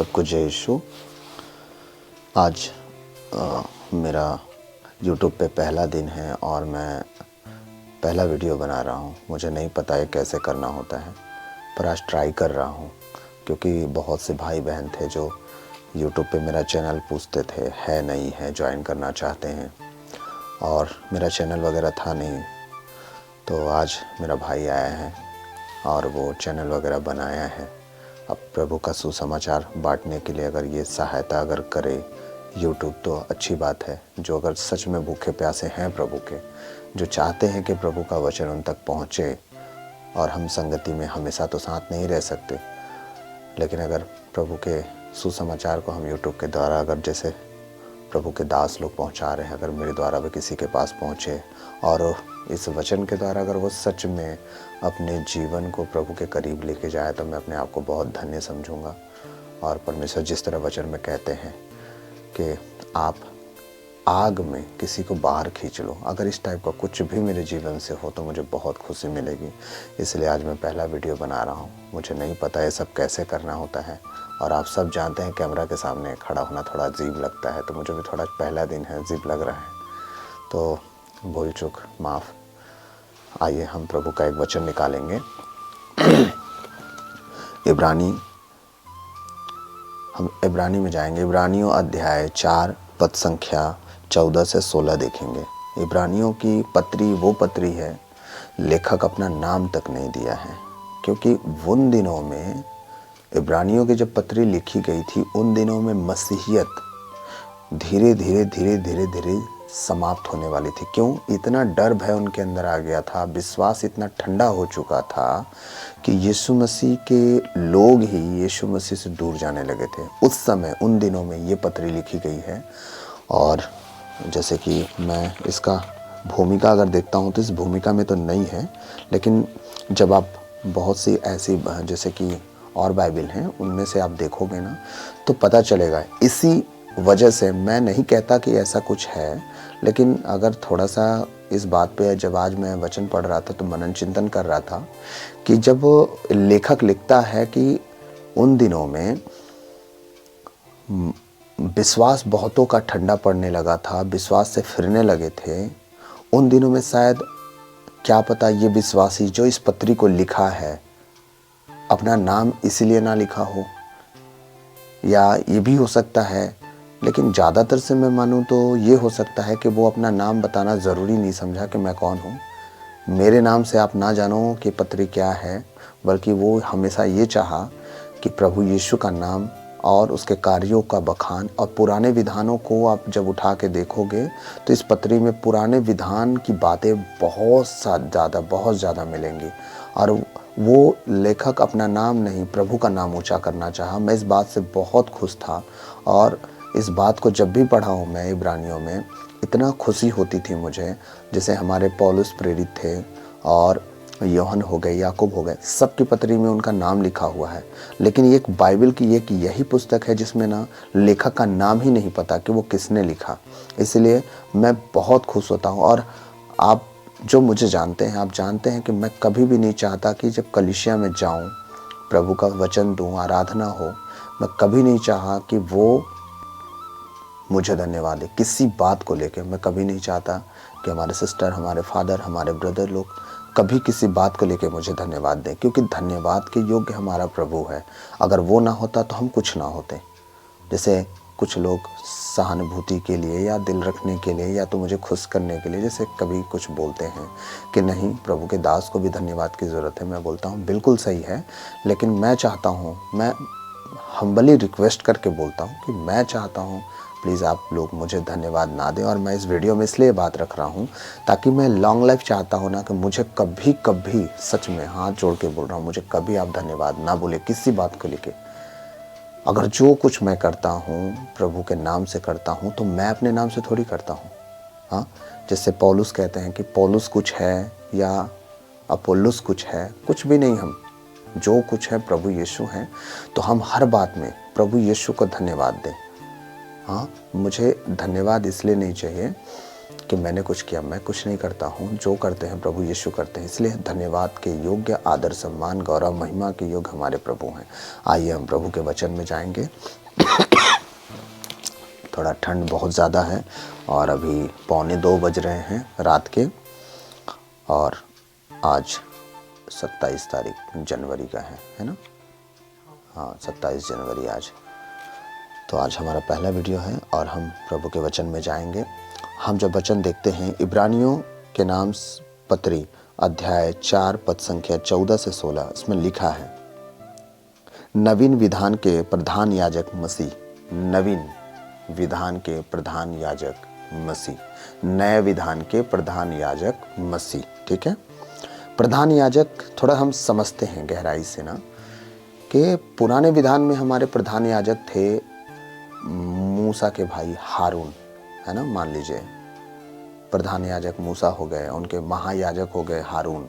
सबको जय यीशु। आज मेरा YouTube पे पहला दिन है और मैं पहला वीडियो बना रहा हूँ। मुझे नहीं पता है कैसे करना होता है, पर आज ट्राई कर रहा हूँ क्योंकि बहुत से भाई बहन थे जो YouTube पे मेरा चैनल पूछते थे है नहीं है, ज्वाइन करना चाहते हैं, और मेरा चैनल वगैरह था नहीं। तो आज मेरा भाई आया है और वो चैनल वगैरह बनाया है। अब प्रभु का सुसमाचार बांटने के लिए अगर ये सहायता अगर करे YouTube तो अच्छी बात है। जो अगर सच में भूखे प्यासे हैं प्रभु के, जो चाहते हैं कि प्रभु का वचन उन तक पहुँचे, और हम संगति में हमेशा तो साथ नहीं रह सकते, लेकिन अगर प्रभु के सुसमाचार को हम YouTube के द्वारा अगर जैसे प्रभु के दास लोग पहुंचा रहे हैं, अगर मेरे द्वारा भी किसी के पास पहुंचे और इस वचन के द्वारा अगर वो सच में अपने जीवन को प्रभु के करीब लेके जाए तो मैं अपने आप को बहुत धन्य समझूंगा। और परमेश्वर जिस तरह वचन में कहते हैं कि आप आग में किसी को बाहर खींच लो, अगर इस टाइप का कुछ भी मेरे जीवन से हो तो मुझे बहुत खुशी मिलेगी। इसलिए आज मैं पहला वीडियो बना रहा हूँ। मुझे नहीं पता ये सब कैसे करना होता है, और आप सब जानते हैं कैमरा के सामने खड़ा होना थोड़ा अजीब लगता है, तो मुझे भी थोड़ा पहला दिन है अजीब लग रहा है, तो भूल चूक माफ़। आइए हम प्रभु का एक वचन निकालेंगे। हम इब्रानी में जाएंगे। इब्रानियों अध्याय 4 पद संख्या 14 से 16 देखेंगे। इब्रानियों की पत्री वो पत्री है, लेखक अपना नाम तक नहीं दिया है, क्योंकि उन दिनों में इब्रानियों की जब पत्री लिखी गई थी उन दिनों में मसीहियत धीरे धीरे समाप्त होने वाली थी। क्यों? इतना डर भय उनके अंदर आ गया था, विश्वास इतना ठंडा हो चुका था कि यीशु मसीह के लोग ही यीशु मसीह से दूर जाने लगे थे। उस समय उन दिनों में ये पत्री लिखी गई है। और जैसे कि मैं इसका भूमिका अगर देखता हूँ तो इस भूमिका में तो नहीं है, लेकिन जब आप बहुत सी ऐसी जैसे कि और बाइबल हैं उनमें से आप देखोगे ना तो पता चलेगा। इसी वजह से मैं नहीं कहता कि ऐसा कुछ है, लेकिन अगर थोड़ा सा इस बात पे, जब आज मैं वचन पढ़ रहा था तो मनन चिंतन कर रहा था कि जब लेखक लिखता है कि उन दिनों में विश्वास बहुतों का ठंडा पड़ने लगा था, विश्वास से फिरने लगे थे। उन दिनों में शायद क्या पता ये विश्वासी जो इस पत्री को लिखा है अपना नाम इसलिए ना लिखा हो, या ये भी हो सकता है, लेकिन ज़्यादातर से मैं मानूँ तो ये हो सकता है कि वो अपना नाम बताना ज़रूरी नहीं समझा कि मैं कौन हूँ। मेरे नाम से आप ना जानो कि पत्री क्या है, बल्कि वो हमेशा ये चाहा कि प्रभु यीशु का नाम और उसके कार्यों का बखान। और पुराने विधानों को आप जब उठा के देखोगे तो इस पत्री में पुराने विधान की बातें बहुत ज़्यादा मिलेंगी। और वो लेखक अपना नाम नहीं प्रभु का नाम ऊंचा करना चाहा। मैं इस बात से बहुत खुश था, और इस बात को जब भी पढ़ा हूँ मैं इब्रानियों में इतना खुशी होती थी मुझे। जैसे हमारे पौलुस प्रेरित थे और यूहन्ना हो गए, याकूब हो गए, सबकी पत्री में उनका नाम लिखा हुआ है। लेकिन एक बाइबल की एक यही पुस्तक है जिसमें ना लेखक का नाम ही नहीं पता कि वो किसने लिखा। इसलिए मैं बहुत खुश होता हूँ। और आप जो मुझे जानते हैं, आप जानते हैं कि मैं कभी भी नहीं चाहता कि जब कलीसिया में जाऊँ, प्रभु का वचन दूँ, आराधना हो, मैं कभी नहीं चाहा कि वो मुझे धन्यवाद दे किसी बात को लेके। मैं कभी नहीं चाहता कि हमारे सिस्टर, हमारे फादर, हमारे ब्रदर लोग कभी किसी बात को लेके मुझे धन्यवाद दें, क्योंकि धन्यवाद के योग्य हमारा प्रभु है। अगर वो ना होता तो हम कुछ ना होते। जैसे कुछ लोग सहानुभूति के लिए या दिल रखने के लिए या तो मुझे खुश करने के लिए जैसे कभी कुछ बोलते हैं कि नहीं प्रभु के दास को भी धन्यवाद की ज़रूरत है। मैं बोलता हूँ बिल्कुल सही है, लेकिन मैं चाहता हूँ, मैं हम्बली रिक्वेस्ट करके बोलता हूँ कि मैं चाहता हूँ प्लीज़ आप लोग मुझे धन्यवाद ना दें। और मैं इस वीडियो में इसलिए बात रख रहा हूँ ताकि मैं लॉन्ग लाइफ चाहता हूँ ना, कि मुझे कभी सच में हाथ जोड़ के बोल रहा हूँ, मुझे कभी आप धन्यवाद ना बोले किसी बात को लेके। अगर जो कुछ मैं करता हूँ प्रभु के नाम से करता हूँ तो मैं अपने नाम से थोड़ी करता हूँ। हाँ, जैसे पौलुस कहते हैं कि पौलुस कुछ है या अपोल्लुस कुछ है, कुछ भी नहीं। हम जो कुछ है प्रभु यीशु हैं, तो हम हर बात में प्रभु यीशु को धन्यवाद दें। हाँ, मुझे धन्यवाद इसलिए नहीं चाहिए कि मैंने कुछ किया, मैं कुछ नहीं करता हूँ, जो करते हैं प्रभु यीशु करते हैं। इसलिए धन्यवाद के योग्य, आदर सम्मान गौरव महिमा के योग्य हमारे प्रभु हैं। आइए हम प्रभु के वचन में जाएंगे। थोड़ा ठंड बहुत ज़्यादा है और अभी 1:45 बज रहे हैं रात के, और आज 27 तारीख जनवरी का है ना? हाँ, 27 जनवरी आज। तो आज हमारा पहला वीडियो है और हम प्रभु के वचन में जाएंगे। हम जब वचन देखते हैं इब्रानियों के नाम पत्री अध्याय 4 पद संख्या 14 से 16, इसमें लिखा है, नवीन विधान के प्रधान याजक मसीह, नवीन विधान के प्रधान याजक मसीह, नए विधान के प्रधान याजक मसीह। ठीक है, प्रधान याजक थोड़ा हम समझते हैं गहराई से ना, कि पुराने विधान में हमारे प्रधान याजक थे मूसा के भाई हारून, है ना? मान लीजिए प्रधान याजक मूसा हो गए, उनके महायाजक हो गए हारून,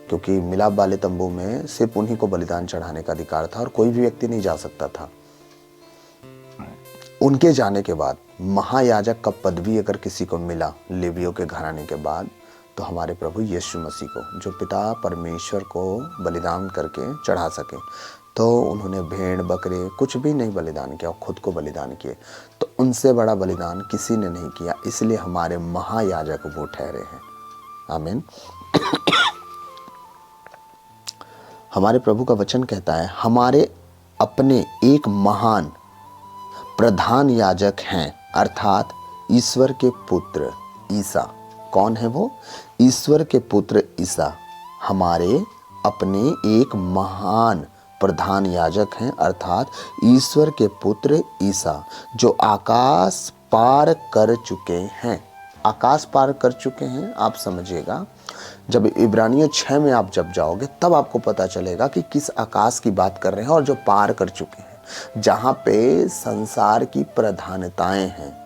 क्योंकि मिलाप वाले तंबू में सिर्फ उन्हीं को बलिदान चढ़ाने का अधिकार था और कोई भी व्यक्ति नहीं जा सकता था। उनके जाने के बाद महायाजक का पदवी अगर किसी को मिला लेवियों के घराने के बाद, तो हमारे प्रभु यीशु मसीह को, जो पिता परमेश्वर को बलिदान करके चढ़ा सके, तो उन्होंने भेड़ बकरे कुछ भी नहीं बलिदान किया, खुद को बलिदान किए। तो उनसे बड़ा बलिदान किसी ने नहीं किया, इसलिए हमारे महायाजक वो ठहरे हैं। आमीन। हमारे प्रभु का वचन कहता है, हमारे अपने एक महान प्रधान याजक हैं, अर्थात ईश्वर के पुत्र ईसा। कौन है वो? ईश्वर के पुत्र ईसा हमारे अपने एक महान प्रधान याजक हैं, अर्थात ईश्वर के पुत्र ईसा, जो आकाश पार कर चुके हैं। आकाश पार कर चुके हैं, आप समझिएगा। जब इब्रानियों 6 में आप जब जाओगे तब आपको पता चलेगा कि किस आकाश की बात कर रहे हैं, और जो पार कर चुके हैं, जहाँ पे संसार की प्रधानताएं हैं,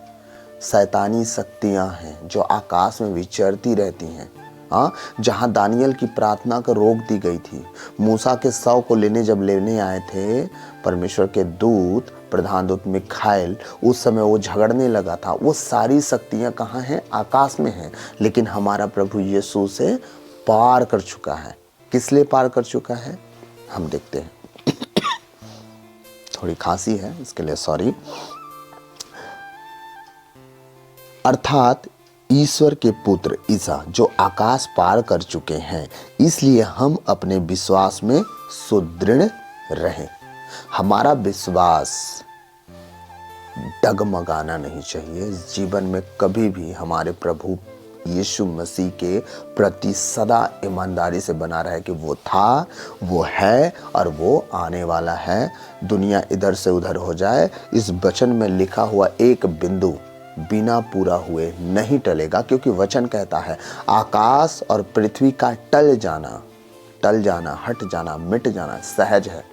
शैतानी शक्तियां हैं जो आकाश में विचरती रहती हैं। हाँ, जहाँ दानियल की प्रार्थना को रोक दी गई थी, मूसा के शव को लेने आए थे परमेश्वर के दूत, प्रधान दूत मिखाएल, उस समय वो झगड़ने लगा था। वो सारी शक्तियाँ कहाँ हैं? आकाश में हैं। लेकिन हमारा प्रभु यीशु से पार कर चुका है। किस लिए पार कर चुका है? हम देखते हैं। थोड़ी खांसी है, इसके लिए सॉरी। अर्थात ईश्वर के पुत्र ईसा, जो आकाश पार कर चुके हैं, इसलिए हम अपने विश्वास में सुदृढ़ रहें। हमारा विश्वास डगमगाना नहीं चाहिए। जीवन में कभी भी हमारे प्रभु यीशु मसीह के प्रति सदा ईमानदारी से बना रहे कि वो था, वो है और वो आने वाला है। दुनिया इधर से उधर हो जाए, इस वचन में लिखा हुआ एक बिंदु बिना पूरा हुए नहीं टलेगा, क्योंकि वचन कहता है आकाश और पृथ्वी का टल जाना, हट जाना, मिट जाना सहज है,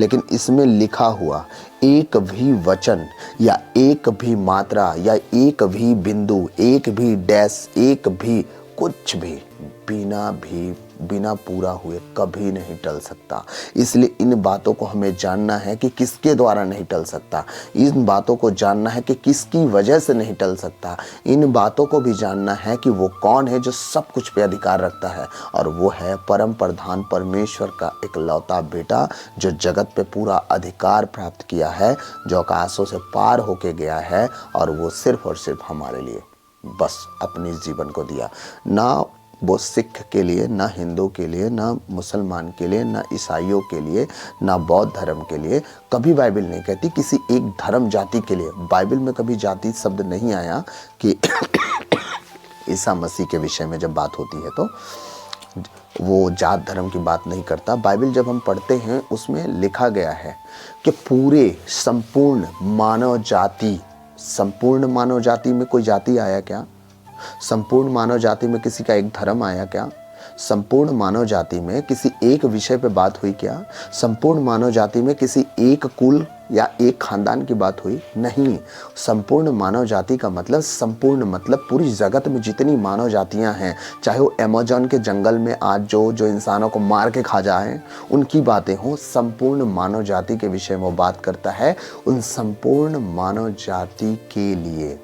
लेकिन इसमें लिखा हुआ एक भी वचन या एक भी मात्रा या एक भी बिंदु, एक भी डैश, एक भी कुछ भी बिना पूरा हुए कभी नहीं टल सकता। इसलिए इन बातों को हमें जानना है कि किसके द्वारा नहीं टल सकता। इन बातों को जानना है कि किसकी वजह से नहीं टल सकता। इन बातों को भी जानना है कि वो कौन है जो सब कुछ पे अधिकार रखता है, और वो है परम प्रधान परमेश्वर का इकलौता बेटा, जो जगत पे पूरा अधिकार प्राप्त किया है, जो आकाशों से पार होके गया है, और वो सिर्फ और सिर्फ हमारे लिए बस अपने जीवन को दिया। ना वो सिख के लिए, ना हिंदू के लिए, ना मुसलमान के लिए, ना ईसाइयों के लिए, ना बौद्ध धर्म के लिए। कभी बाइबल नहीं कहती किसी एक धर्म जाति के लिए। बाइबल में कभी जाति शब्द नहीं आया कि ईसा मसीह के विषय में जब बात होती है तो वो जात धर्म की बात नहीं करता। बाइबल जब हम पढ़ते हैं उसमें लिखा गया है कि पूरे संपूर्ण मानव जाति में कोई जाति आया क्या? संपूर्ण मानव जाति में किसी का एक धर्म आया क्या? संपूर्ण मानव जाति में किसी एक विषय पे बात हुई क्या? संपूर्ण मानव जाति में किसी एक कुल या एक खानदान की बात हुई? नहीं। संपूर्ण मानव जाति का मतलब संपूर्ण मतलब पूरी जगत में जितनी मानव जातियां हैं, चाहे वो अमेज़न के जंगल में आज जो इंसानों को मार के खा जाए उनकी बातें हों, संपूर्ण मानव जाति के विषय में वो बात करता है। उन संपूर्ण मानव जाति के लिए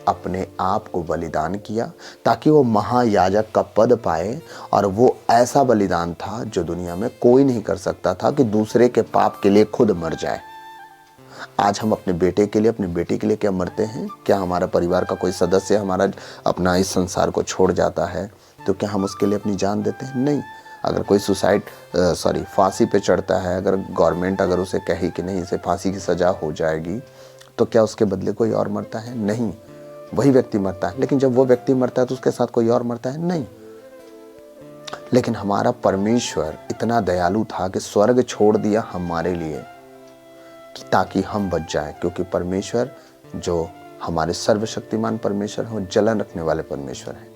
अपने आप को बलिदान किया ताकि वो महायाजक का पद पाए। और वो ऐसा बलिदान था जो दुनिया में कोई नहीं कर सकता था कि दूसरे के पाप के लिए खुद मर जाए। आज हम अपने बेटे के लिए, अपनी बेटी के लिए क्या मरते हैं? क्या हमारा परिवार का कोई सदस्य हमारा अपना इस संसार को छोड़ जाता है तो क्या हम उसके लिए अपनी जान देते हैं? नहीं। अगर कोई फांसी पे चढ़ता है, अगर गवर्नमेंट अगर उसे कहे कि नहीं इसे फांसी की सजा हो जाएगी, तो क्या उसके बदले कोई और मरता है? नहीं, वही व्यक्ति मरता है। लेकिन जब वो व्यक्ति मरता है तो उसके साथ कोई और मरता है? नहीं। लेकिन हमारा परमेश्वर इतना दयालु था कि स्वर्ग छोड़ दिया हमारे लिए ताकि हम बच जाएं, क्योंकि परमेश्वर जो हमारे सर्वशक्तिमान परमेश्वर हैं वो जलन रखने वाले परमेश्वर हैं।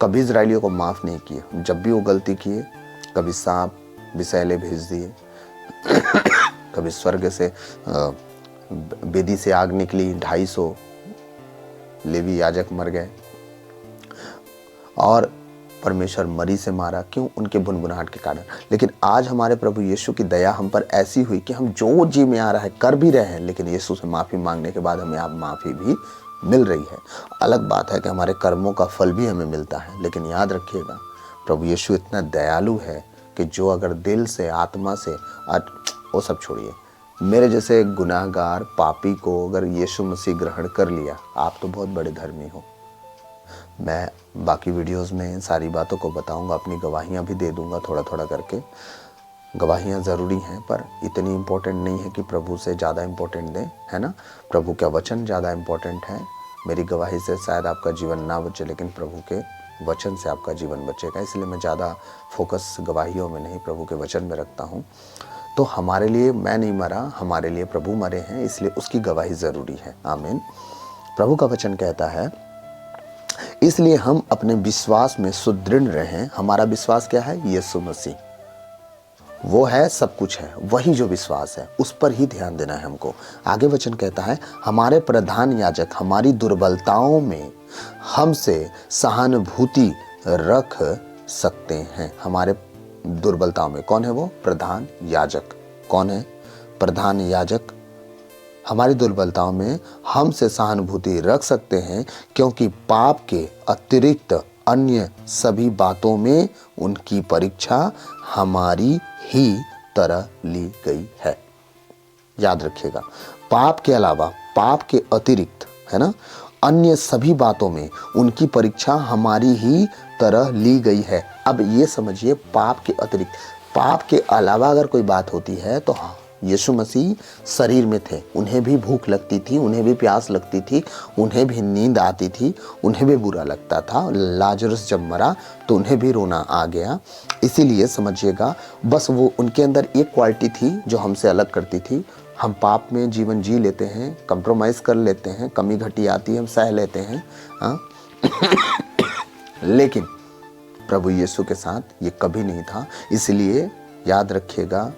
कभी इजराइलियों को माफ नहीं किए। जब भी वो गलती किए, कभी सांप विषैले भेज दिए, कभी स्वर्ग से वेदी से आग निकली, 250 लेवी याजक मर गए और परमेश्वर मरी से मारा। क्यों? उनके बुनबुनाहट के कारण। लेकिन आज हमारे प्रभु यीशु की दया हम पर ऐसी हुई कि हम जो जी में आ रहा है कर भी रहे हैं, लेकिन यीशु से माफ़ी मांगने के बाद हमें आप माफ़ी भी मिल रही है। अलग बात है कि हमारे कर्मों का फल भी हमें मिलता है, लेकिन याद रखिएगा प्रभु यीशु इतना दयालु है कि जो अगर दिल से, आत्मा से, वो सब छोड़िए, मेरे जैसे गुनाहगार पापी को अगर यीशु मसीह ग्रहण कर लिया, आप तो बहुत बड़े धर्मी हो। मैं बाकी वीडियोस में सारी बातों को बताऊंगा, अपनी गवाहियां भी दे दूंगा थोड़ा थोड़ा करके। गवाहियां ज़रूरी हैं पर इतनी इम्पोर्टेंट नहीं है कि प्रभु से ज़्यादा इम्पोर्टेंट दें, है ना। प्रभु का वचन ज़्यादा इम्पोर्टेंट है। मेरी गवाही से शायद आपका जीवन ना बचे, लेकिन प्रभु के वचन से आपका जीवन बचेगा। इसलिए मैं ज़्यादा फोकस गवाहियों में नहीं, प्रभु के वचन में रखता हूँ। तो हमारे लिए मैं नहीं मरा, हमारे लिए प्रभु मरे हैं, इसलिए उसकी गवाही ज़रूरी है। आमीन। प्रभु का वचन कहता है, इसलिए हम अपने विश्वास में सुदृढ़ रहें। हमारा विश्वास क्या है? यीशु मसीह, वो है, सब कुछ है। वही जो विश्वास है उस पर ही ध्यान देना है हमको। आगे वचन कहता है, हमारे प्रधान याजक हमारी दुर्बलताओं में हमसे सहानुभूति रख सकते हैं। हमारे दुर्बलताओं में कौन है? वो प्रधान याजक। कौन है? प्रधान याजक हमारी दुर्बलताओं में हमसे सहानुभूति रख सकते हैं, क्योंकि पाप के अतिरिक्त अन्य सभी बातों में उनकी परीक्षा हमारी ही तरह ली गई है। याद रखिएगा, पाप के अलावा, पाप के अतिरिक्त, है ना, अन्य सभी बातों में उनकी परीक्षा हमारी ही तरह ली गई है। अब ये समझिए, पाप के अतिरिक्त, पाप के अलावा अगर कोई बात होती है तो हाँ, यीशु मसीह शरीर में थे, उन्हें भी भूख लगती थी, उन्हें भी प्यास लगती थी, उन्हें भी नींद आती थी, उन्हें भी बुरा लगता था। लाजरस जब मरा तो उन्हें भी रोना आ गया। इसीलिए समझिएगा, बस वो उनके अंदर एक क्वालिटी थी जो हमसे अलग करती थी। हम पाप में जीवन जी लेते हैं, कंप्रोमाइज़ कर लेते हैं, कमी घटी आती है, हम सह लेते हैं, हाँ। लेकिन प्रभु यीशु के साथ ये कभी नहीं था। इसलिए याद रखिएगा,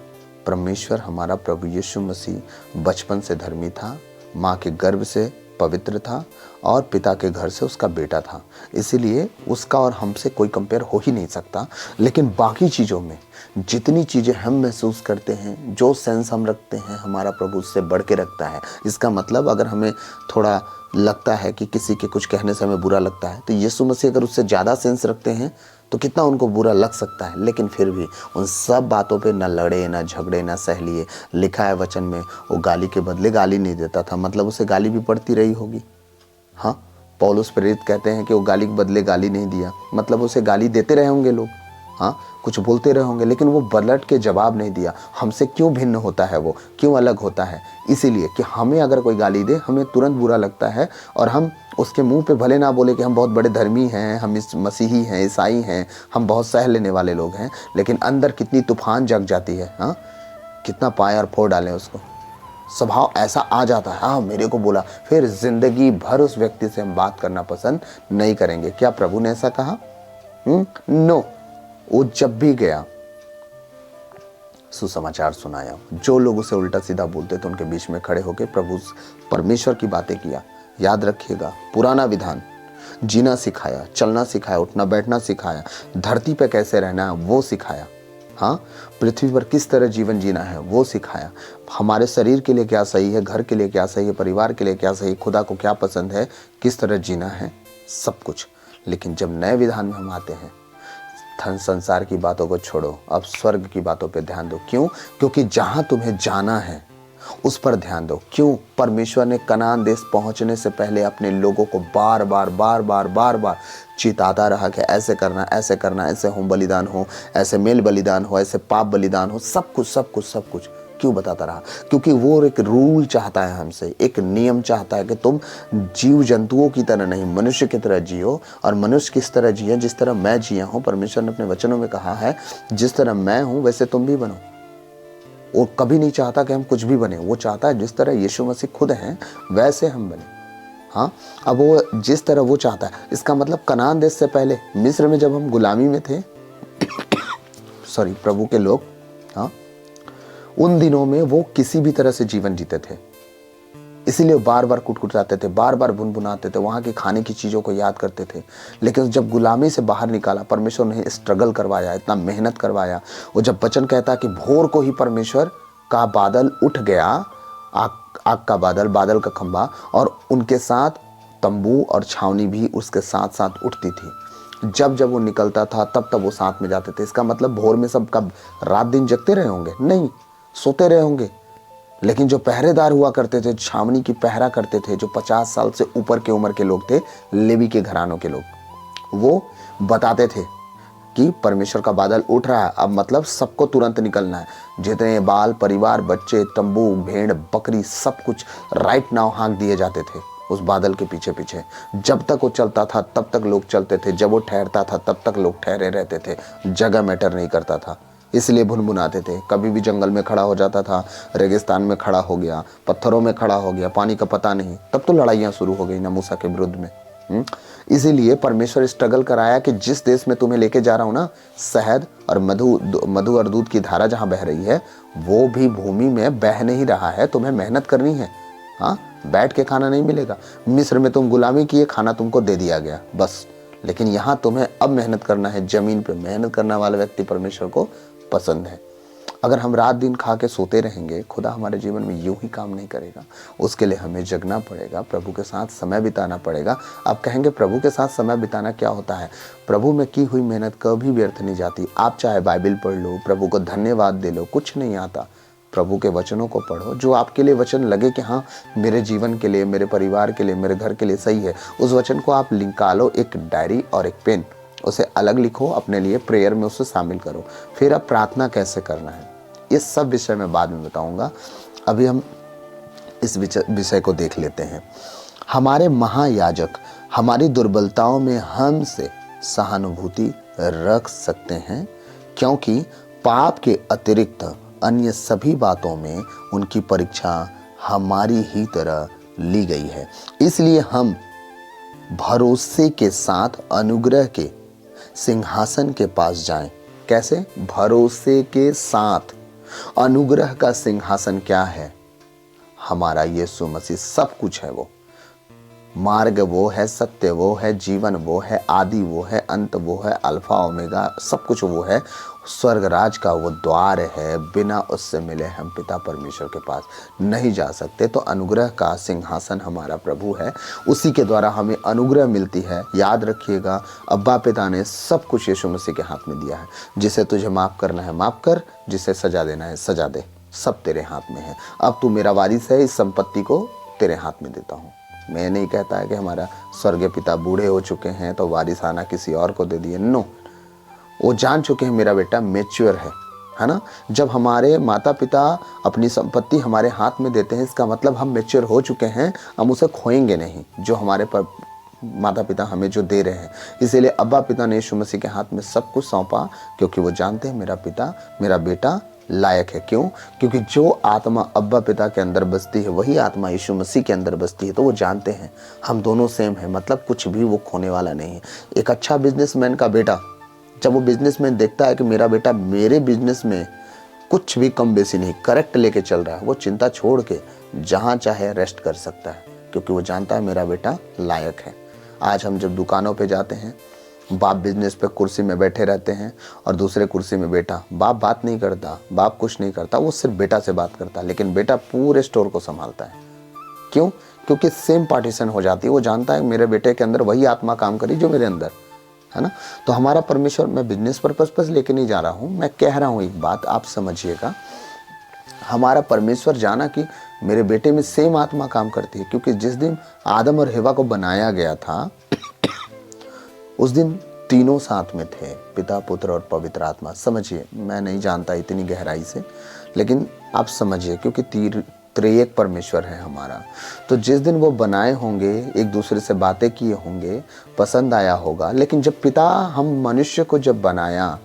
परमेश्वर हमारा प्रभु यीशु मसीह बचपन से धर्मी था, माँ के गर्भ से पवित्र था और पिता के घर से उसका बेटा था। इसीलिए उसका और हमसे कोई कंपेयर हो ही नहीं सकता। लेकिन बाकी चीज़ों में जितनी चीज़ें हम महसूस करते हैं, जो सेंस हम रखते हैं, हमारा प्रभु उससे बढ़ के रखता है। इसका मतलब अगर हमें थोड़ा लगता है कि किसी के कुछ कहने से हमें बुरा लगता है, तो यीशु मसीह अगर उससे ज़्यादा सेंस रखते हैं तो कितना उनको बुरा लग सकता है। लेकिन फिर भी उन सब बातों पे ना लड़े, ना झगड़े, ना सह लिए। लिखा है वचन में, वो गाली के बदले गाली नहीं देता था, मतलब उसे गाली भी पड़ती रही होगी। हाँ, पौलुस प्रेरित कहते हैं कि वो गाली के बदले गाली नहीं दिया, मतलब उसे गाली देते रहे होंगे लोग, हाँ, कुछ बोलते रहे होंगे, लेकिन वो पलट के जवाब नहीं दिया। हमसे क्यों भिन्न होता है, वो क्यों अलग होता है? इसीलिए कि हमें अगर कोई गाली दे, हमें तुरंत बुरा लगता है और हम उसके मुंह पे भले ना बोले कि हम बहुत बड़े धर्मी हैं, हम इस मसीही हैं, ईसाई हैं, हम बहुत सह लेने वाले लोग हैं, लेकिन अंदर कितनी तूफान जग जाती है, हाँ, कितना पाए और फोड़ डालें उसको, स्वभाव ऐसा आ जाता है, हाँ मेरे को बोला, फिर जिंदगी भर उस व्यक्ति से हम बात करना पसंद नहीं करेंगे। क्या प्रभु ने ऐसा कहा? नो। वो जब भी गया सुसमाचार सुनाया, जो लोग उसे उल्टा सीधा बोलते थे उनके बीच में खड़े होकर प्रभु परमेश्वर की बातें किया। याद रखिएगा, पुराना विधान जीना सिखाया, चलना सिखाया, उठना बैठना सिखाया, धरती पे कैसे रहना है वो सिखाया। हाँ, पृथ्वी पर किस तरह जीवन जीना है वो सिखाया। हमारे शरीर के लिए क्या सही है, घर के लिए क्या सही है, परिवार के लिए क्या सही है, खुदा को क्या पसंद है, किस तरह जीना है, सब कुछ। लेकिन जब नए विधान में हम आते हैं, धन संसार की बातों को छोड़ो, अब स्वर्ग की बातों पे ध्यान दो। क्यों? क्योंकि जहां तुम्हें जाना है उस पर ध्यान दो। क्यों? परमेश्वर ने कनान देश पहुंचने से पहले अपने लोगों को बार बार चिताता रहा कि ऐसे करना, ऐसे करना, ऐसे होम बलिदान हो, ऐसे मेल बलिदान हो, ऐसे पाप बलिदान हो, सब कुछ। क्यों बताता रहा? क्योंकि वो एक रूल चाहता है हमसे, एक नियम चाहता है कि तुम जीव जंतुओं की तरह नहीं, मनुष्य की तरह जियो। और मनुष्य किस तरह जिए? जिस तरह मैं जिया हूं। परमेश्वर ने अपने वचनों में कहा है, जिस तरह मैं हूं वैसे तुम भी बनो। वो कभी नहीं चाहता कि हम कुछ भी बने, वो चाहता है जिस तरह यीशु मसीह खुद हैं वैसे हम बने। हाँ, अब वो जिस तरह वो चाहता है, इसका मतलब कनान देश से पहले मिस्र में जब हम गुलामी में थे सॉरी, प्रभु के लोग, हाँ, उन दिनों में वो किसी भी तरह से जीवन जीते थे। इसीलिए बार बार कुटकुटाते थे, बार बार भुनभुनाते थे, वहां की खाने की चीजों को याद करते थे। लेकिन जब गुलामी से बाहर निकाला, परमेश्वर ने स्ट्रगल करवाया, इतना मेहनत करवाया। वो जब वचन कहता कि भोर को ही परमेश्वर का बादल उठ गया, आग का बादल, बादल का खंभा, और उनके साथ तंबू और छावनी भी उसके साथ साथ उठती थी। जब जब वो निकलता था तब तब वो साथ में जाते थे। इसका मतलब भोर में सब कब रात दिन जगते रहे होंगे? नहीं, सोते रहे होंगे। लेकिन जो पहरेदार हुआ करते थे, छावनी की पहरा करते थे, जो 50 साल से ऊपर के उम्र के लोग थे, लेवी के घरानों के लोग, वो बताते थे कि परमेश्वर का बादल उठ रहा है, अब मतलब सबको तुरंत निकलना है। जितने बाल, परिवार, बच्चे, तंबू, भेड़, बकरी, सब कुछ राइट नाउ हाँक दिए जाते थे उस बादल के पीछे पीछे। जब तक वो चलता था तब तक लोग चलते थे, जब वो ठहरता था तब तक लोग ठहरे रहते थे। जगह मैटर नहीं करता था, इसलिए भुनभुनाते थे। कभी भी जंगल में खड़ा हो जाता था, रेगिस्तान में खड़ा हो गया, पत्थरों में खड़ा हो गया, पानी का पता नहीं, तब तो लड़ाइयाँ शुरू हो गई ना मूसा के विरुद्ध में। इसीलिए परमेश्वर स्ट्रगल कराया कि जिस देश में तुम्हें लेके जा रहा हूं ना, शहद और मधु और दूध की धारा जहां बह रही है, वो भी भूमि में बह नहीं रहा है। तुम्हें मेहनत करनी है। हाँ, बैठ के खाना नहीं मिलेगा। मिस्र में तुम गुलामी किए, खाना तुमको दे दिया गया बस। लेकिन यहाँ तुम्हें अब मेहनत करना है। जमीन पे मेहनत करने वाला व्यक्ति परमेश्वर को पसंद है। अगर हम रात दिन खा के सोते रहेंगे, खुदा हमारे जीवन में यूं ही काम नहीं करेगा। उसके लिए हमें जगना पड़ेगा, प्रभु के साथ समय बिताना पड़ेगा। आप कहेंगे प्रभु के साथ समय बिताना क्या होता है? प्रभु में की हुई मेहनत कभी व्यर्थ नहीं जाती। आप चाहे बाइबल पढ़ लो, प्रभु को धन्यवाद दे लो, कुछ नहीं आता। प्रभु के वचनों को पढ़ो, जो आपके लिए वचन लगे कि हाँ मेरे जीवन के लिए, मेरे परिवार के लिए, मेरे घर के लिए सही है, उस वचन को आप निकालो, एक डायरी और एक पेन, उसे अलग लिखो, अपने लिए प्रेयर में उसे शामिल करो। फिर अब प्रार्थना कैसे करना है, ये सब विषय मैं बाद में बताऊंगा। अभी हम इस विषय को देख लेते हैं। हमारे महायाजक हमारी दुर्बलताओं में हमसे सहानुभूति रख सकते हैं, क्योंकि पाप के अतिरिक्त अन्य सभी बातों में उनकी परीक्षा हमारी ही तरह ली गई है। इसलिए हम भरोसे के साथ अनुग्रह के सिंहासन के पास जाएं। कैसे? भरोसे के साथ। अनुग्रह का सिंहासन क्या है? हमारा यीशु मसीह सब कुछ है। वो मार्ग वो है, सत्य वो है, जीवन वो है, आदि वो है, अंत वो है, अल्फा ओमेगा, सब कुछ वो है। स्वर्ग राज का वो द्वार है, बिना उससे मिले हम पिता परमेश्वर के पास नहीं जा सकते। तो अनुग्रह का सिंहासन हमारा प्रभु है, उसी के द्वारा हमें अनुग्रह मिलती है। याद रखिएगा, अब्बा पिता ने सब कुछ यीशु मसीह के हाथ में दिया है। जिसे तुझे माफ़ करना है माफ़ कर, जिसे सजा देना है सजा दे, सब तेरे हाथ में है। अब तू मेरा वारिस है, इस संपत्ति को तेरे हाथ में देता हूँ। मैं नहीं कहता है कि हमारा स्वर्गीय पिता बूढ़े हो चुके हैं तो वारिसाना किसी और को दे दिए। नो, वो जान चुके हैं मेरा बेटा मैच्योर है ना। जब हमारे माता पिता अपनी संपत्ति हमारे हाथ में देते हैं, इसका मतलब हम मैच्योर हो चुके हैं, हम उसे खोएंगे नहीं, जो हमारे पर माता पिता हमें जो दे रहे हैं। इसीलिए अब्बा पिता ने यीशु मसीह के हाथ में सब कुछ सौंपा, क्योंकि वो जानते हैं मेरा पिता, मेरा बेटा लायक है। क्यों? क्योंकि जो आत्मा अब्बा पिता के अंदर बसती है वही आत्मा यीशु मसीह के अंदर बसती है। तो वो जानते हैं हम दोनों सेम हैं, मतलब कुछ भी वो खोने वाला नहीं है। एक अच्छा बिजनेसमैन का बेटा, जब वो बिजनेसमैन देखता है कि मेरा बेटा मेरे बिजनेस में कुछ भी कम बेसी नहीं, करेक्ट लेके चल रहा है, वो चिंता छोड़ के जहाँ चाहे रेस्ट कर सकता है, क्योंकि वो जानता है मेरा बेटा लायक है। आज हम जब दुकानों पे जाते हैं, बाप बिजनेस पे कुर्सी में बैठे रहते हैं और दूसरे कुर्सी में बेटा। बाप बात नहीं करता, बाप कुछ नहीं करता, वो सिर्फ बेटा से बात करता है, लेकिन बेटा पूरे स्टोर को संभालता है। क्यों? क्योंकि सेम पार्टीशन हो जाती है। वो जानता है मेरे बेटे के अंदर वही आत्मा काम करी जो मेरे अंदर है ना। तो हमारा परमेश्वर, मैं बिजनेस पर्पस पर लेके नहीं जा रहा हूँ, मैं कह रहा हूँ एक बात आप समझिएगा। हमारा परमेश्वर जाना कि मेरे बेटे में सेम आत्मा काम करती है, क्योंकि जिस दिन आदम और हेवा को बनाया गया था उस दिन तीनों साथ में थे, पिता, पुत्र और पवित्र आत्मा। समझिए, मैं नहीं जानता इतनी गहराई से, लेकिन आप समझिए, क्योंकि त्रिएक परमेश्वर है हमारा। तो जिस दिन वो बनाए होंगे, एक दूसरे से बातें किए होंगे, पसंद आया होगा। लेकिन जब पिता हम मनुष्य को जब बनाया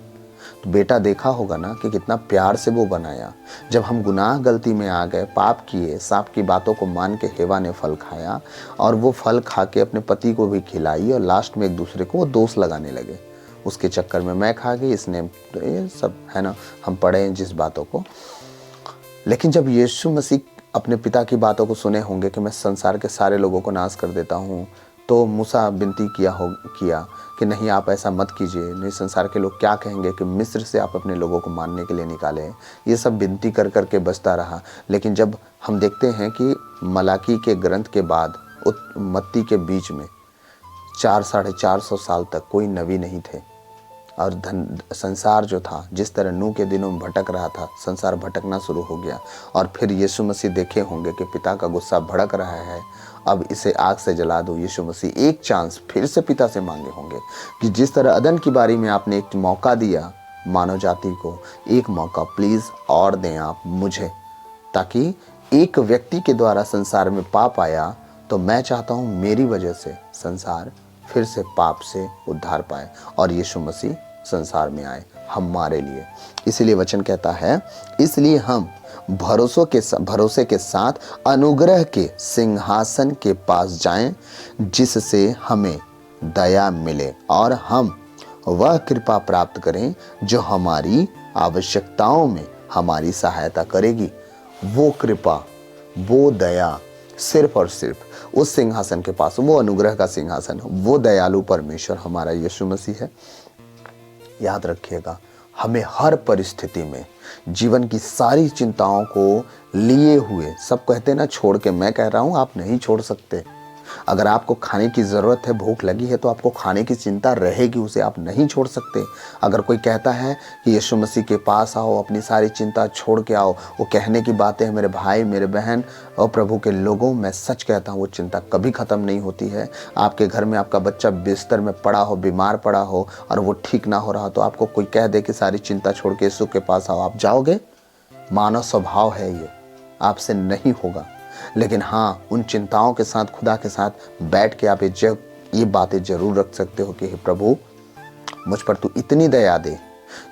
तो बेटा देखा होगा ना कि कितना प्यार से वो बनाया। जब हम गुनाह गलती में आ गए, पाप किए, सांप की बातों को मान के हेवा ने फल खाया और वो फल खा के अपने पति को भी खिलाई, और लास्ट में एक दूसरे को वो दोष लगाने लगे। उसके चक्कर में मैं खा गई, इसने, ये सब है ना, हम पढ़े हैं जिस बातों को। लेकिन जब यीशु मसीह अपने पिता की बातों को सुने होंगे कि मैं संसार के सारे लोगों को नाश कर देता हूँ, तो मूसा विनती किया कि नहीं, आप ऐसा मत कीजिए, नहीं संसार के लोग क्या कहेंगे कि मिस्र से आप अपने लोगों को मारने के लिए निकाले। ये सब विनती कर करके बचता रहा। लेकिन जब हम देखते हैं कि मलाकी के ग्रंथ के बाद मत्ती के बीच में 400-450 साल तक कोई नबी नहीं थे, और संसार जो था, जिस तरह नूह के दिनों में भटक रहा था, संसार भटकना शुरू हो गया। और फिर यीशु मसीह देखे होंगे कि पिता का गुस्सा भड़क रहा है, अब इसे आग से जला दो। यीशु मसीह एक चांस फिर से पिता से मांगे होंगे कि जिस तरह अदन की बारी में आपने एक मौका दिया मानव जाति को, एक मौका प्लीज़ और दें आप मुझे, ताकि एक व्यक्ति के द्वारा संसार में पाप आया, तो मैं चाहता हूँ मेरी वजह से संसार फिर से पाप से उद्धार पाए, और यीशु मसीह संसार में आए हमारे लिए। इसलिए वचन कहता है, इसलिए हम भरोसे के साथ अनुग्रह के सिंहासन के पास जाएं, जिससे हमें दया मिले और हम वह कृपा प्राप्त करें जो हमारी आवश्यकताओं में हमारी सहायता करेगी। वो कृपा, वो दया सिर्फ और सिर्फ उस सिंहासन के पास, वो अनुग्रह का सिंहासन, वो दयालु परमेश्वर हमारा यीशु मसीह है। याद रखिएगा, हमें हर परिस्थिति में जीवन की सारी चिंताओं को लिए हुए, सब कहते ना छोड़ के, मैं कह रहा हूं आप नहीं छोड़ सकते। अगर आपको खाने की ज़रूरत है, भूख लगी है, तो आपको खाने की चिंता रहेगी, उसे आप नहीं छोड़ सकते। अगर कोई कहता है कि यीशु मसीह के पास आओ, अपनी सारी चिंता छोड़ के आओ, वो कहने की बातें हैं मेरे भाई, मेरे बहन और प्रभु के लोगों, मैं सच कहता हूँ वो चिंता कभी ख़त्म नहीं होती है। आपके घर में आपका बच्चा बिस्तर में पड़ा हो, बीमार पड़ा हो और वो ठीक ना हो रहा, तो आपको कोई कह दे कि सारी चिंता छोड़ के यीशु के पास आओ, आप जाओगे? मानव स्वभाव है ये, आपसे नहीं होगा। लेकिन हाँ, उन चिंताओं के साथ, खुदा के साथ बैठ के आप ये बातें जरूर रख सकते हो कि हे प्रभु, मुझ पर तू इतनी दया दे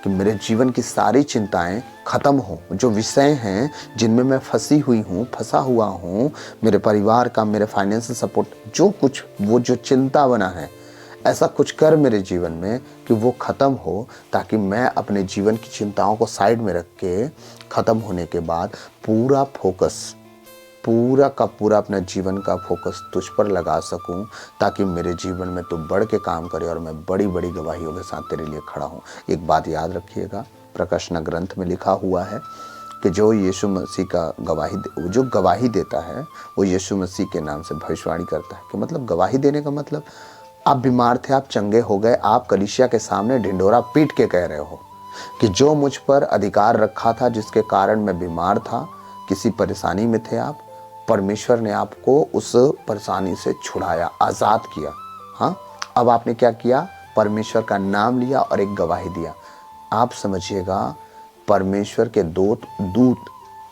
कि मेरे जीवन की सारी चिंताएं खत्म हो। जो विषय हैं जिनमें मैं फंसा हुआ हूँ, मेरे परिवार का, मेरे फाइनेंशियल सपोर्ट, जो कुछ वो जो चिंता बना है, ऐसा कुछ कर मेरे जीवन में कि वो ख़त्म हो, ताकि मैं अपने जीवन की चिंताओं को साइड में रख के ख़त्म होने के बाद पूरा का पूरा अपना जीवन का फोकस तुझ पर लगा सकूं, ताकि मेरे जीवन में तू बढ़ के काम करे और मैं बड़ी बड़ी गवाहियों के साथ तेरे लिए खड़ा हूं। एक बात याद रखिएगा, प्रकाशन ग्रंथ में लिखा हुआ है कि जो यीशु मसीह का जो गवाही देता है, वो यीशु मसीह के नाम से भविष्यवाणी करता है। कि मतलब गवाही देने का मतलब, आप बीमार थे, आप चंगे हो गए, आप कलीसिया के सामने ढिंढोरा पीट के कह रहे हो कि जो मुझ पर अधिकार रखा था, जिसके कारण मैं बीमार था, किसी परेशानी में थे आप, परमेश्वर ने आपको उस परेशानी से छुड़ाया, आज़ाद किया। हाँ, अब आपने क्या किया? परमेश्वर का नाम लिया और एक गवाही दिया। आप समझिएगा, परमेश्वर के दूत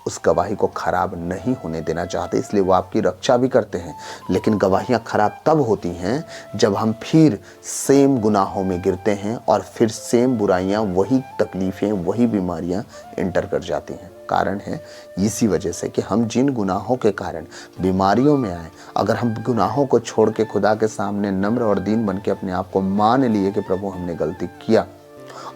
उस गवाही को खराब नहीं होने देना चाहते, इसलिए वो आपकी रक्षा भी करते हैं। लेकिन गवाहियाँ खराब तब होती हैं जब हम फिर सेम गुनाहों में गिरते हैं और फिर सेम बुराइयाँ, वही तकलीफ़ें, वही बीमारियाँ एंटर कर जाती हैं। कारण है इसी वजह से कि हम जिन गुनाहों के कारण बीमारियों में आए, अगर हम गुनाहों को छोड़ के खुदा के सामने नम्र और दीन बन के अपने आप को मान लिए कि प्रभु हमने गलती किया,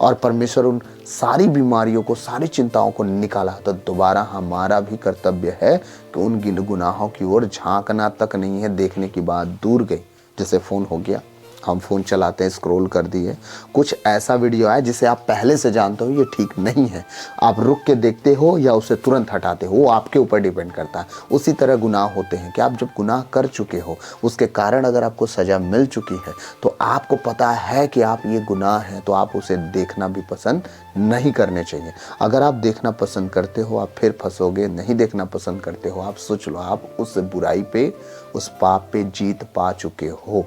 और परमेश्वर उन सारी बीमारियों को, सारी चिंताओं को निकाला, तो दोबारा हमारा भी कर्तव्य है कि उन गुनाहों की ओर झांकना तक नहीं है, देखने की बात दूर गई। जैसे फ़ोन हो गया, हम फ़ोन चलाते हैं, स्क्रॉल कर दिए, कुछ ऐसा वीडियो आया जिसे आप पहले से जानते हो ये ठीक नहीं है, आप रुक के देखते हो या उसे तुरंत हटाते हो, वो आपके ऊपर डिपेंड करता है। उसी तरह गुनाह होते हैं कि आप जब गुनाह कर चुके हो, उसके कारण अगर आपको सज़ा मिल चुकी है तो आपको पता है कि आप ये गुनाह है, तो आप उसे देखना भी पसंद नहीं करने चाहिए। अगर आप देखना पसंद करते हो आप फिर फंसोगे, नहीं देखना पसंद करते हो आप सोच लो आप उस बुराई पे, उस पाप पे जीत पा चुके हो।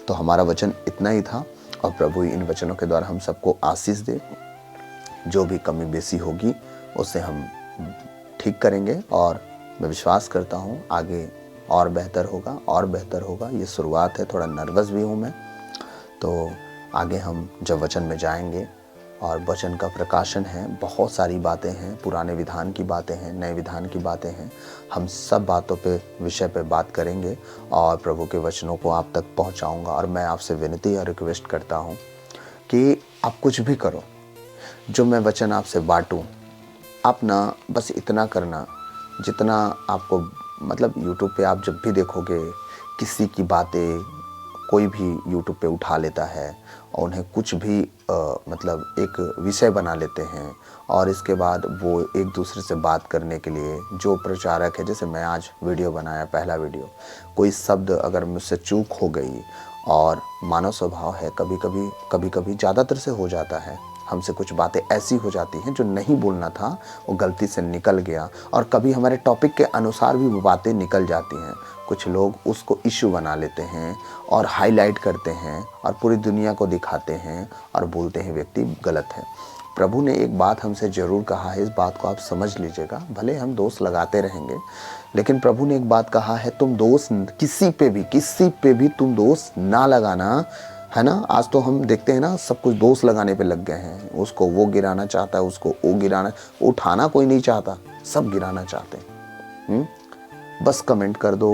तो हमारा वचन इतना ही था और प्रभु इन वचनों के द्वारा हम सबको आशीष दे। जो भी कमी बेसी होगी उसे हम ठीक करेंगे और मैं विश्वास करता हूँ आगे और बेहतर होगा और बेहतर होगा। ये शुरुआत है, थोड़ा नर्वस भी हूँ मैं। तो आगे हम जब वचन में जाएंगे और वचन का प्रकाशन है, बहुत सारी बातें हैं, पुराने विधान की बातें हैं, नए विधान की बातें हैं, हम सब बातों पे विषय पे बात करेंगे और प्रभु के वचनों को आप तक पहुंचाऊंगा। और मैं आपसे विनती और रिक्वेस्ट करता हूं कि आप कुछ भी करो, जो मैं वचन आपसे बांटूं, आप ना बस इतना करना जितना आपको, मतलब यूट्यूब पे आप जब भी देखोगे किसी की बातें कोई भी यूट्यूब पे उठा लेता है और उन्हें कुछ भी मतलब एक विषय बना लेते हैं और इसके बाद वो एक दूसरे से बात करने के लिए जो प्रचारक है, जैसे मैं आज वीडियो बनाया, पहला वीडियो, कोई शब्द अगर मुझसे चूक हो गई, और मानव स्वभाव है कभी कभी ज़्यादातर से हो जाता है, हमसे कुछ बातें ऐसी हो जाती हैं जो नहीं बोलना था वो गलती से निकल गया, और कभी हमारे टॉपिक के अनुसार भी वो बातें निकल जाती हैं। कुछ लोग उसको इशू बना लेते हैं और हाईलाइट करते हैं और पूरी दुनिया को दिखाते हैं और बोलते हैं व्यक्ति गलत है। प्रभु ने एक बात हमसे ज़रूर कहा है, इस बात को आप समझ लीजिएगा। भले हम दोष लगाते रहेंगे, लेकिन प्रभु ने एक बात कहा है, तुम दोष किसी पे भी तुम दोष ना लगाना, है ना। आज तो हम देखते हैं ना, सब कुछ दोष लगाने पे लग गए हैं। उसको वो गिराना चाहता है, उसको वो गिराना, उठाना कोई नहीं चाहता, सब गिराना चाहते हैं। बस कमेंट कर दो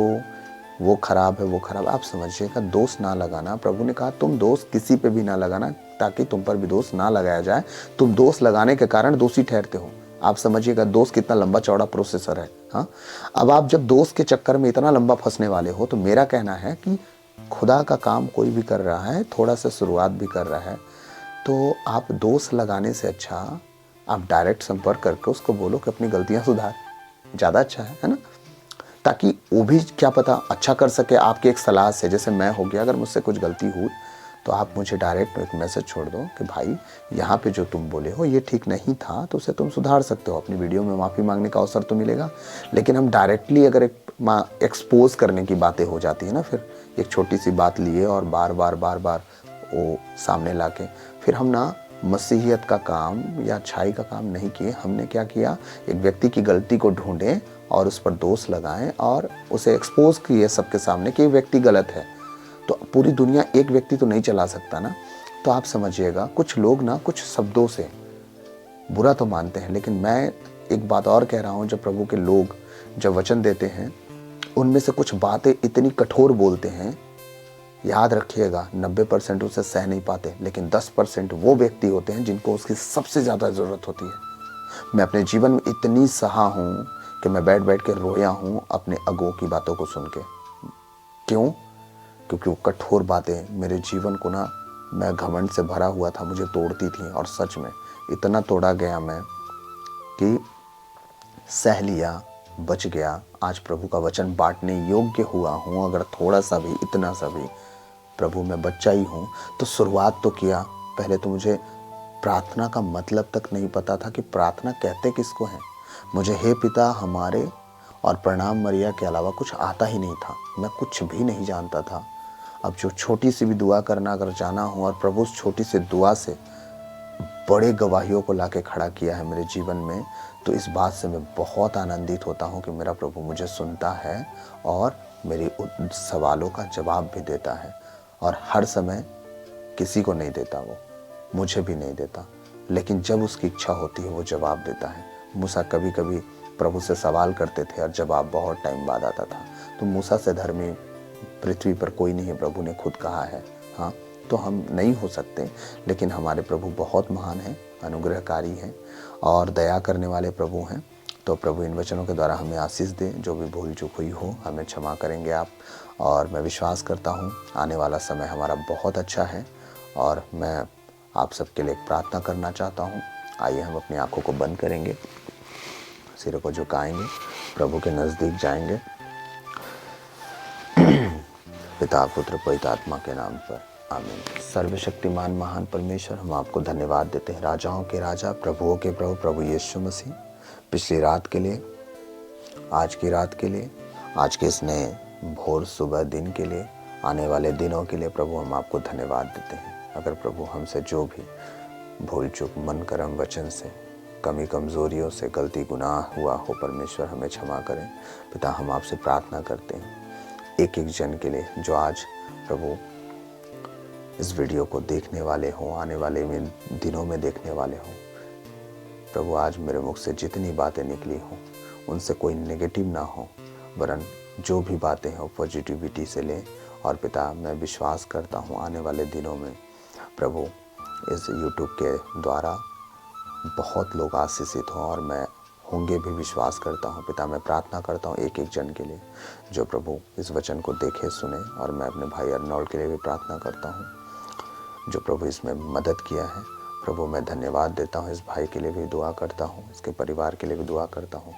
वो खराब है, वो खराब। आप समझिएगा, दोष ना लगाना। प्रभु ने कहा तुम दोष किसी पे भी ना लगाना, ताकि तुम पर भी दोष ना लगाया जाए। तुम दोष लगाने के कारण दोषी ठहरते हो। आप समझिएगा दोष कितना लंबा चौड़ा प्रोसेसर है। हाँ, अब आप जब दोष के चक्कर में इतना लंबा फंसने वाले हो, तो मेरा कहना है कि खुदा का काम कोई भी कर रहा है, थोड़ा सा शुरुआत भी कर रहा है, तो आप दोष लगाने से अच्छा आप डायरेक्ट संपर्क करके उसको बोलो कि अपनी गलतियां सुधार, ज़्यादा अच्छा है ना। ताकि वो भी क्या पता अच्छा कर सके आपकी एक सलाह से। जैसे मैं हो गया, अगर मुझसे कुछ गलती हुई तो आप मुझे डायरेक्ट एक मैसेज छोड़ दो कि भाई यहाँ पे जो तुम बोले हो ये ठीक नहीं था, तो उसे तुम सुधार सकते हो। अपनी वीडियो में माफ़ी मांगने का अवसर तो मिलेगा। लेकिन हम डायरेक्टली अगर एक्सपोज करने की बातें हो जाती है ना, फिर एक छोटी सी बात लिए और बार बार वो सामने ला के, फिर हम ना मसीहियत का काम या अच्छाई का काम नहीं किए। हमने क्या किया, एक व्यक्ति की गलती को ढूंढें और उस पर दोष लगाएं और उसे एक्सपोज किए सबके सामने कि व्यक्ति गलत है। तो पूरी दुनिया एक व्यक्ति तो नहीं चला सकता ना। तो आप समझिएगा, कुछ लोग ना कुछ शब्दों से बुरा तो मानते हैं, लेकिन मैं एक बात और कह रहा हूँ, जब प्रभु के लोग जब वचन देते हैं, उनमें से कुछ बातें इतनी कठोर बोलते हैं, याद रखिएगा 90% उसे सह नहीं पाते, लेकिन 10% वो व्यक्ति होते हैं जिनको उसकी सबसे ज़्यादा ज़रूरत होती है। मैं अपने जीवन में इतनी सहा हूँ कि मैं बैठ के रोया हूँ अपने अगुओं की बातों को सुन के। क्यों? क्योंकि वो कठोर बातें मेरे जीवन को ना, मैं घमंड से भरा हुआ था, मुझे तोड़ती थी, और सच में इतना तोड़ा गया मैं कि सह लिया, बच गया। आज प्रभु का वचन बांटने योग्य हुआ हूँ। अगर थोड़ा सा भी, इतना सा भी, प्रभु मैं बच्चा ही हूँ, तो शुरुआत तो किया। पहले तो मुझे प्रार्थना का मतलब तक नहीं पता था कि प्रार्थना कहते किसको हैं। मुझे हे पिता हमारे और प्रणाम मरिया के अलावा कुछ आता ही नहीं था। मैं कुछ भी नहीं जानता था। अब जो छोटी सी भी दुआ करना अगर जाना हो, और प्रभु उस छोटी सी दुआ से बड़े गवाहियों को लाके खड़ा किया है मेरे जीवन में, तो इस बात से मैं बहुत आनंदित होता हूँ कि मेरा प्रभु मुझे सुनता है और मेरे उन सवालों का जवाब भी देता है। और हर समय किसी को नहीं देता, वो मुझे भी नहीं देता, लेकिन जब उसकी इच्छा होती है वो जवाब देता है। मूसा कभी कभी प्रभु से सवाल करते थे और जवाब बहुत टाइम बाद आता था। तो मूसा से धर्मी पृथ्वी पर कोई नहीं, प्रभु ने खुद कहा है। हाँ, तो हम नहीं हो सकते, लेकिन हमारे प्रभु बहुत महान हैं, अनुग्रहकारी हैं और दया करने वाले प्रभु हैं। तो प्रभु इन वचनों के द्वारा हमें आशीष दे। जो भी भूल चूक हुई हो हमें क्षमा करेंगे आप। और मैं विश्वास करता हूँ आने वाला समय हमारा बहुत अच्छा है। और मैं आप सबके लिए एक प्रार्थना करना चाहता हूँ। आइए हम अपनी आंखों को बंद करेंगे, सिरों को झुकाएंगे, प्रभु के नज़दीक जाएंगे। पिता पुत्र पवित्र आत्मा के नाम पर आमीन। सर्वशक्तिमान महान परमेश्वर, हम आपको धन्यवाद देते हैं, राजाओं के राजा, प्रभुओं के प्रभु, प्रभु यीशु मसीह, पिछली रात के लिए, आज की रात के लिए, आज के इस नए भोर सुबह दिन के लिए, आने वाले दिनों के लिए प्रभु हम आपको धन्यवाद देते हैं। अगर प्रभु हमसे जो भी भूल चूक मन कर्म वचन से, कमी कमज़ोरियों से, गलती गुनाह हुआ हो परमेश्वर हमें क्षमा करें। पिता हम आपसे प्रार्थना करते हैं एक एक जन के लिए जो आज प्रभु इस वीडियो को देखने वाले हों, आने वाले दिनों में देखने वाले हों। प्रभु आज मेरे मुख से जितनी बातें निकली हों उनसे कोई नेगेटिव ना हो, वरन जो भी बातें हों पॉजिटिविटी से लें। और पिता मैं विश्वास करता हूँ आने वाले दिनों में प्रभु इस YouTube के द्वारा बहुत लोग आशीषित हों, और मैं होंगे भी विश्वास करता हूँ। पिता मैं प्रार्थना करता हूँ एक एक जन के लिए जो प्रभु इस वचन को देखे सुने। और मैं अपने भाई अर्नोल्ड के लिए भी प्रार्थना करता हूँ जो प्रभु इसमें मदद किया है। प्रभु मैं धन्यवाद देता हूँ, इस भाई के लिए भी दुआ करता हूँ, इसके परिवार के लिए भी दुआ करता हूँ।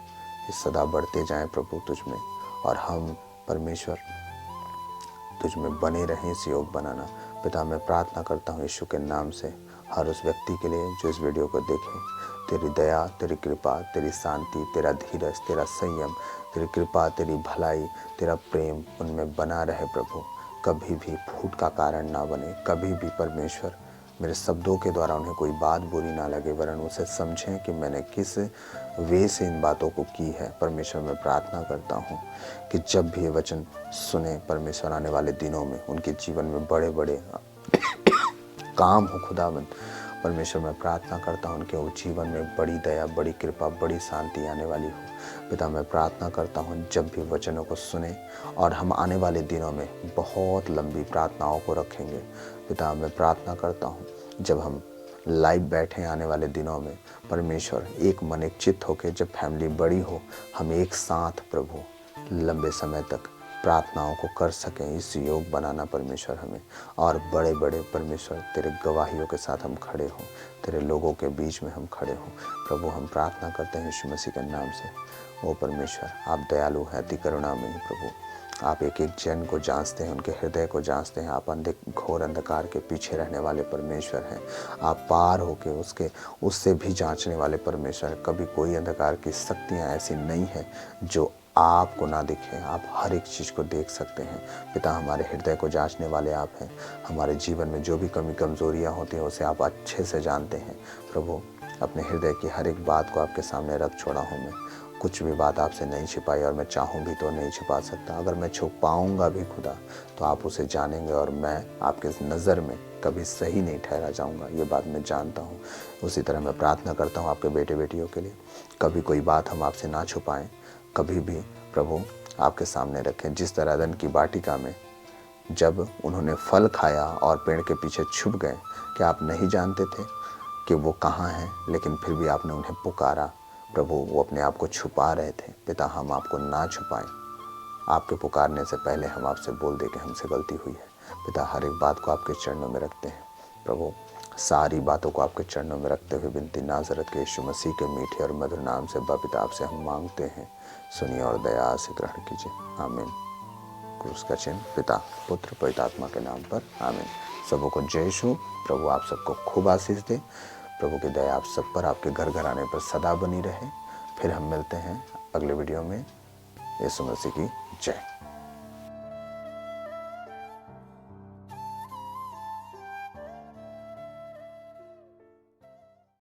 इस सदा बढ़ते जाएं प्रभु तुझ में, और हम परमेश्वर तुझ में बने रहें इस योग बनाना। पिता मैं प्रार्थना करता हूँ यीशु के नाम से हर उस व्यक्ति के लिए जो इस वीडियो को देखे। तेरी दया, तेरी कृपा, तेरी शांति, तेरा धीरज, तेरा संयम, तेरी कृपा, तेरी भलाई, तेरा प्रेम उनमें बना रहे प्रभु। कभी भी फूट का कारण ना बने, कभी भी परमेश्वर मेरे शब्दों के द्वारा उन्हें कोई बात बुरी ना लगे, वरन उसे समझें कि मैंने किस वे से इन बातों को की है। परमेश्वर मैं प्रार्थना करता हूँ कि जब भी ये वचन सुने परमेश्वर आने वाले दिनों में उनके जीवन में बड़े बड़े काम हो खुदावंद। परमेश्वर मैं प्रार्थना करता हूँ उनके जीवन में बड़ी दया, बड़ी कृपा, बड़ी शांति आने वाली हो। पिता मैं प्रार्थना करता हूँ जब भी वचनों को सुने और हम आने वाले दिनों में बहुत लंबी प्रार्थनाओं को रखेंगे। पिता मैं प्रार्थना करता हूँ जब हम लाइव बैठे आने वाले दिनों में परमेश्वर एक मन एक चित्त होकर, जब फैमिली बड़ी हो, हम एक साथ प्रभु लंबे समय तक प्रार्थनाओं को कर सकें। इस योग बनाना परमेश्वर हमें, और बड़े बड़े परमेश्वर तेरे गवाहियों के साथ हम खड़े हों, तेरे लोगों के बीच में हम खड़े हों। प्रभु हम प्रार्थना करते हैं यीशु मसीह के नाम से। ओ परमेश्वर आप दयालु हैं, अति करुणामयी प्रभु। आप एक एक जन को जांचते हैं, उनके हृदय को जांचते हैं। आप घोर अंधकार के पीछे रहने वाले परमेश्वर हैं। आप पार होके उससे भी जांचने वाले परमेश्वर। कभी कोई अंधकार की शक्तियाँ ऐसी नहीं है जो आपको ना दिखे। आप हर एक चीज़ को देख सकते हैं। पिता हमारे हृदय को जांचने वाले आप हैं। हमारे जीवन में जो भी कमी कमज़ोरियाँ होती हैं उसे आप अच्छे से जानते हैं। प्रभु अपने हृदय की हर एक बात को आपके सामने रख छोड़ा हूँ मैं। कुछ भी बात आपसे नहीं छिपाई, और मैं चाहूँ भी तो नहीं छिपा सकता। अगर मैं छुपाऊँगा भी खुदा तो आप उसे जानेंगे, और मैं आपके नज़र में कभी सही नहीं ठहरा जाऊँगा। ये बात मैं जानता हूँ। उसी तरह मैं प्रार्थना करता हूँ आपके बेटे बेटियों के लिए, कभी कोई बात हम आपसे ना छुपाएं, कभी भी प्रभु आपके सामने रखें। जिस तरह अदन की वाटिका में जब उन्होंने फल खाया और पेड़ के पीछे छुप गए, क्या आप नहीं जानते थे कि वो कहाँ हैं? लेकिन फिर भी आपने उन्हें पुकारा। प्रभु वो अपने आप को छुपा रहे थे। पिता हम आपको ना छुपाएं। आपके पुकारने से पहले हम आपसे बोल दें कि हमसे गलती हुई है। पिता हर एक बात को आपके चरणों में रखते हैं। प्रभु सारी बातों को आपके चरणों में रखते हुए विनती नाज़रत के यीशु मसीह के मीठे और मधुर नाम से पिता आपसे हम मांगते हैं, सुनिए और दया से ग्रहण कीजिए। आमीन। क्रूस का चिन्ह पिता पुत्र पवित्र आत्मा के नाम पर आमीन। सबों को जय यीशु। प्रभु आप सबको खूब आशीष दे। प्रभु की दया आप सब पर, आपके घर घर आने पर सदा बनी रहे। फिर हम मिलते हैं अगले वीडियो में। यीशु मसीह की जय।